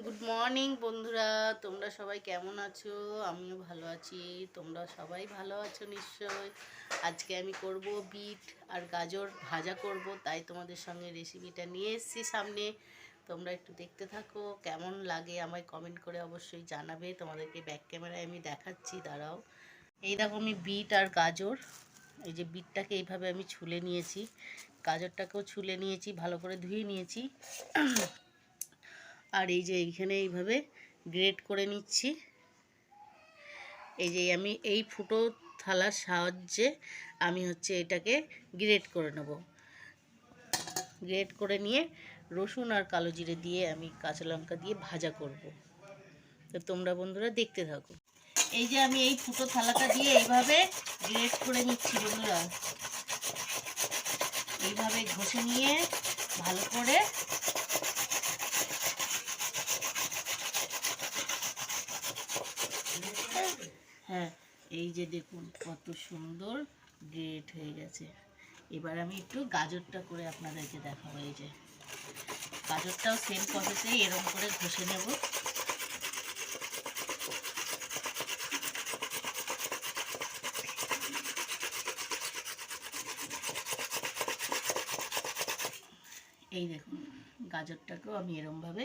Good morning বন্ধুরা, তোমরা সবাই কেমন আছো? আমিও ভালো আছি। তোমরা সবাই ভালো আছো নিশ্চয়। আজকে আমি করব বিট আর গাজর ভাজা করব, তাই তোমাদের সঙ্গে রেসিপিটা নিয়ে এসেছি সামনে। তোমরা একটু দেখতে থাকো, কেমন লাগে আমায় কমেন্ট করে অবশ্যই জানাবে। তোমাদেরকে ব্যাক ক্যামেরায় আমি দেখাচ্ছি, দাঁড়াও। এই দেখো, আমি বিট আর গাজর, এই যে বিটটাকে এইভাবে আমি ছুলে নিয়েছি, গাজরটাকেও ছুলে নিয়েছি, ভালো করে ধুয়ে নিয়েছি। আর এই যে এইখানে এইভাবে গ্রেট করে নিচ্ছি। এই যে আমি এই ফুটো থালার সাহায্যে আমি এটাকে গ্রেট করে নেব। গ্রেট করে নিয়ে রসুন আর কালো জিরে দিয়ে আমি কাঁচা লঙ্কা দিয়ে ভাজা করব। তো তোমরা বন্ধুরা দেখতে থাকো। এই যে আমি এই ফুটো থালাটা দিয়ে এইভাবে গ্রেট করে নিচ্ছি বন্ধুরা। এইভাবে ঘষে নিয়ে ভালো করে হ্যাঁ, এই যে দেখুন কত সুন্দর গ্রেট হয়ে গেছে। এবার আমি একটু গাজরটা করে আপনাদেরকে দেখাবো। এই যে গাজরটাও সেম প্রসেসেই এরকম করে ঘষে নেব। এই দেখুন, গাজরটাকেও আমি এরকমভাবে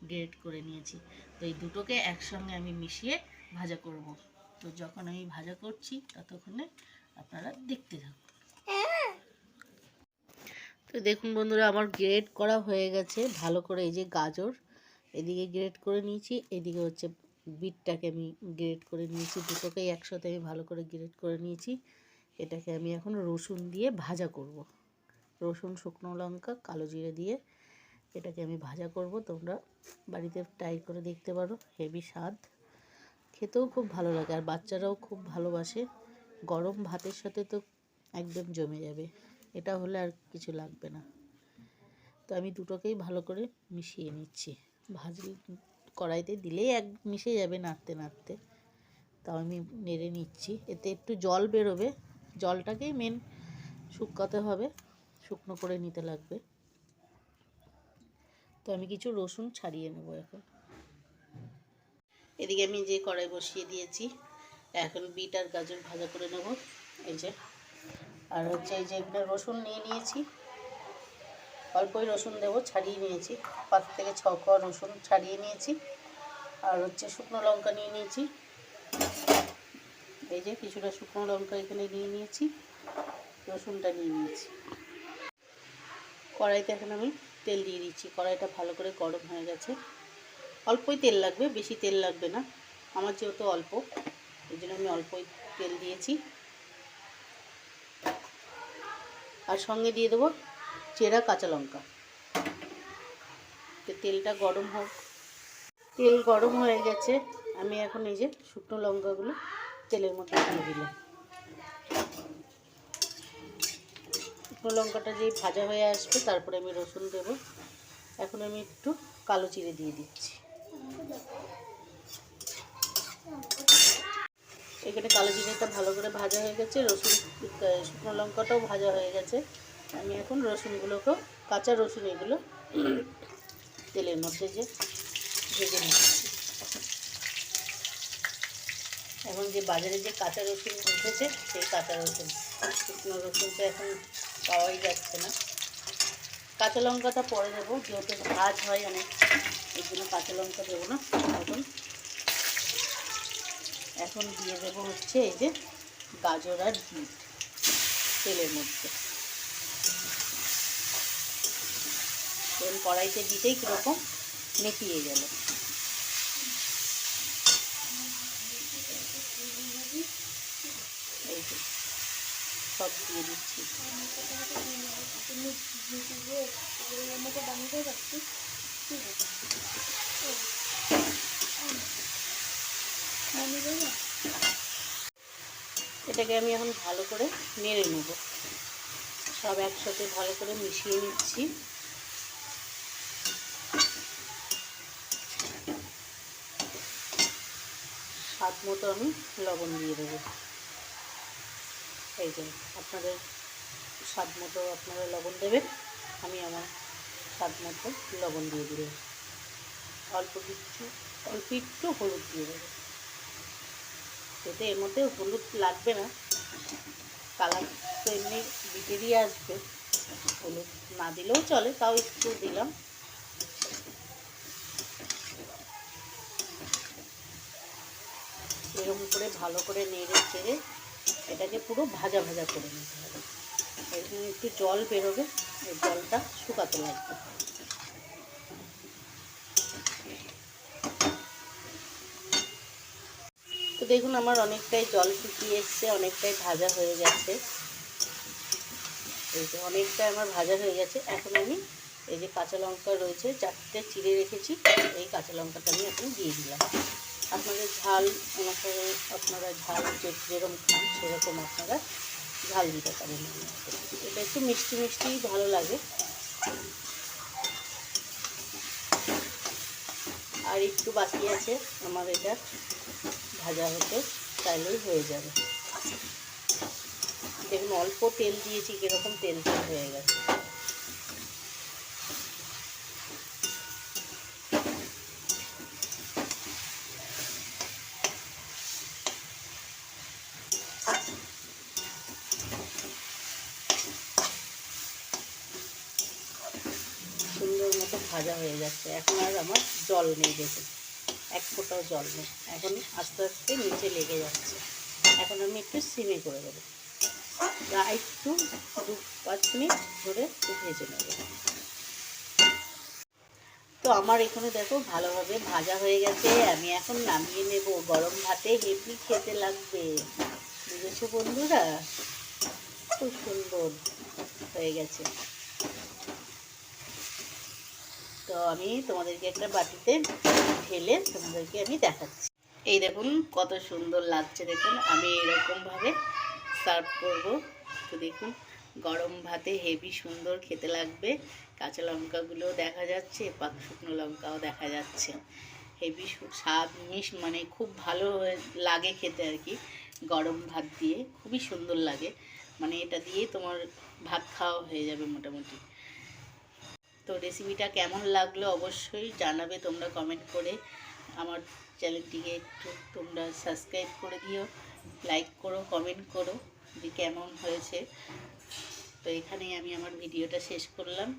গ্রেট করে নিয়েছি। তো এই দুটোকে একসঙ্গে আমি মিশিয়ে ভাজা করব। তো যখন আমি ভাজা করছি ততক্ষণে আপনারা দেখতে থাকুন। তো দেখুন বন্ধুরা, আমার গ্রেট করা হয়ে গেছে ভালো করে। এই যে গাজর এদিকে গ্রেট করে নিয়েছি, এদিকে বিটটাকে আমি গ্রেট করে নিয়েছি। দুটোকেই একসাথে আমি ভালো করে গ্রেট করে নিয়েছি। এটাকে আমি এখন রসুন দিয়ে ভাজা করব। রসুন, শুকনো লঙ্কা, কালো জিরে দিয়ে এটাকে আমি ভাজা করব। তোমরা বাড়িতে ট্রাই করে দেখতে পারো, হেভি স্বাদ, খেতেও খুব ভালো লাগে, আর বাচ্চারাও খুব ভালোবাসে। গরম ভাতের সাথে তো একদম জমে যাবে। এটা হলে আর কিছু লাগবে না। তো আমি দুটোকেই ভালো করে মিশিয়ে নিচ্ছি। কড়াইতে দিলেই মিশে যাবে নাড়তে নাড়তে। তাও আমি নেড়ে নিচ্ছি। এতে একটু জল বেরোবে, জলটাকেই মেন শুকাতে হবে, শুকনো করে নিতে লাগবে। তো আমি কিছু রসুন ছাড়িয়ে নেব এখন। এদিকে আমি যে কড়াই বসিয়ে দিয়েছি, এখন বিট আর গাজর ভাজা করে নেব। এই যে আর এই যে এখানে রসুন নিয়ে নিয়েছি, অল্পই রসুন দেবো, ছাড়িয়ে নিয়েছি 5 থেকে 6 কোয়া রসুন ছাড়িয়ে নিয়েছি। আর শুকনো লঙ্কা নিয়ে নিয়েছি। এই যে কিছুটা শুকনো লঙ্কা এখানে নিয়ে নিয়েছি, রসুনটা নিয়ে নিয়েছি। কড়াইতে এখন আমি তেল দিয়ে দিচ্ছি। কড়াইটা ভালো করে গরম হয়ে গেছে। অল্পই তেল লাগবে, বেশি তেল লাগবে না। আমার যেহেতু অল্প, এই জন্য আমি অল্পই তেল দিয়েছি। আর সঙ্গে দিয়ে দেবো চেরা কাঁচা লঙ্কা। তো তেলটা গরম হোক। তেল গরম হয়ে গেছে, আমি এখন এই যে শুকনো লঙ্কাগুলো তেলের মধ্যে দিয়ে দিলাম। শুকনো লঙ্কাটা যেই ভাজা হয়ে আসবে তারপরে আমি রসুন দেব। এখন আমি একটু কালো জিরে দিয়ে দিচ্ছি। এখানে কালো জিরেটা ভালো করে ভাজা হয়ে গেছে, রসুন শুকনো লঙ্কাটাও ভাজা হয়ে গেছে। আমি এখন রসুনগুলোকেও, কাঁচা রসুন এগুলো, তেলের মধ্যে যে ভেজে নিচ্ছি। এখন যে বাজারে যে কাঁচা রসুন উঠেছে, সেই কাঁচা রসুন, শুকনো রসুনটা এখন পাওয়াই যাচ্ছে না। কাঁচা লঙ্কাটা পরে দেবো, যেহেতু ভাজ হয় অনেক, এই জন্য কাঁচা লঙ্কা দেবো না এখন। এখন দিয়ে দেবো এই যে গাজর আর বিট তেলের মধ্যে। তেল কড়াইতে দিতেই কীরকম নেতিয়ে গেল। এই যে সব দিয়ে দিচ্ছি। এটাকে আমি এখন ভালো করে নেড়ে নেব। সব একসাথে ভালো করে মিশিয়ে নিচ্ছি। স্বাদ মতো আমি লবণ দিয়ে দেবো। এই যে আপনাদের স্বাদ মতো আপনারা লবণ দেবেন, আমি আমার স্বাদ মতো লবণ দিয়ে দিলাম। অল্প একটু হলুদ দিয়ে দেবো। এতে এর মধ্যে হলুদ লাগবে না, কালার তো এমনি বিটেরই আসবে, হলুদ না দিলেও চলে, তাও একটু দিলাম। এরকম করে ভালো করে নেড়ে চেড়ে এটাকে পুরো ভাজা ভাজা করে নিতে হবে। এরকম একটু জল বেরোবে, এই জলটা শুকাতে লাগবে। তো দেখুন আমার অনেকটাই জল শুকিয়ে এসছে, অনেকটাই ভাজা হয়ে গেছে। এই যে অনেকটাই আমার ভাজা হয়ে গেছে। এখন আমি এই যে কাঁচা লঙ্কা রয়েছে 4টে চিড়ে রেখেছি, এই কাঁচা লঙ্কাটা আমি এখন দিয়ে দিলাম। আপনাদের ঝাল অনুসারে আপনারা ঝাল যেরকম খান সেরকম আপনারা ঝাল দিতে পারেন। এটা একটু মিষ্টি মিষ্টি ভালো লাগে। আর একটু বাকি আছে আমার এটা ভাজা হতে, তাইলেই হয়ে যাবে। দেখুন অল্প তেল দিয়েছি, কীরকম তেল তেল হয়ে গেছে। সুন্দর মতো ভাজা হয়ে যাচ্ছে। এখন আর আমার জল নেই, দেখুন এক ফোঁটাও জল নেই। এখন আস্তে আস্তে নিচে লেগে যাচ্ছে। এখন আমি একটু সিমে করে দেবো, একটু 2-5 মিনিট ধরে একটু ভেজে নেব। তো আমার এখানে দেখো ভালোভাবে ভাজা হয়ে গেছে, আমি এখন নামিয়ে নেব। গরম ভাতে হেভি খেতে লাগবে, বুঝেছো বন্ধুরা? খুব সুন্দর হয়ে গেছে। তো আমি তোমাদেরকে একটা বাটিতে ঢেলে তোমাদেরকে আমি দেখাচ্ছি। এই দেখুন কত সুন্দর লাগছে, দেখুন আমি এরকমভাবে সার্ভ করব। তো দেখুন গরম ভাতে হেভি সুন্দর খেতে লাগবে। কাঁচা লঙ্কাগুলোও দেখা যাচ্ছে, পাক শুকনো লঙ্কাও দেখা যাচ্ছে। হেভি স্বাদ মানে খুব ভালো লাগে খেতে আর কি। গরম ভাত দিয়ে খুবই সুন্দর লাগে, মানে এটা দিয়েই তোমার ভাত খাওয়া হয়ে যাবে মোটামুটি। তো রেসিপিটা কেমন লাগলো অবশ্যই জানাবে তোমরা কমেন্ট করে। আমার চ্যানেলটিকে একটু তোমরা সাবস্ক্রাইব করে দিও, লাইক করো, কমেন্ট করো যে কেমন হয়েছে। তো এখানেই আমি আমার ভিডিওটা শেষ করলাম।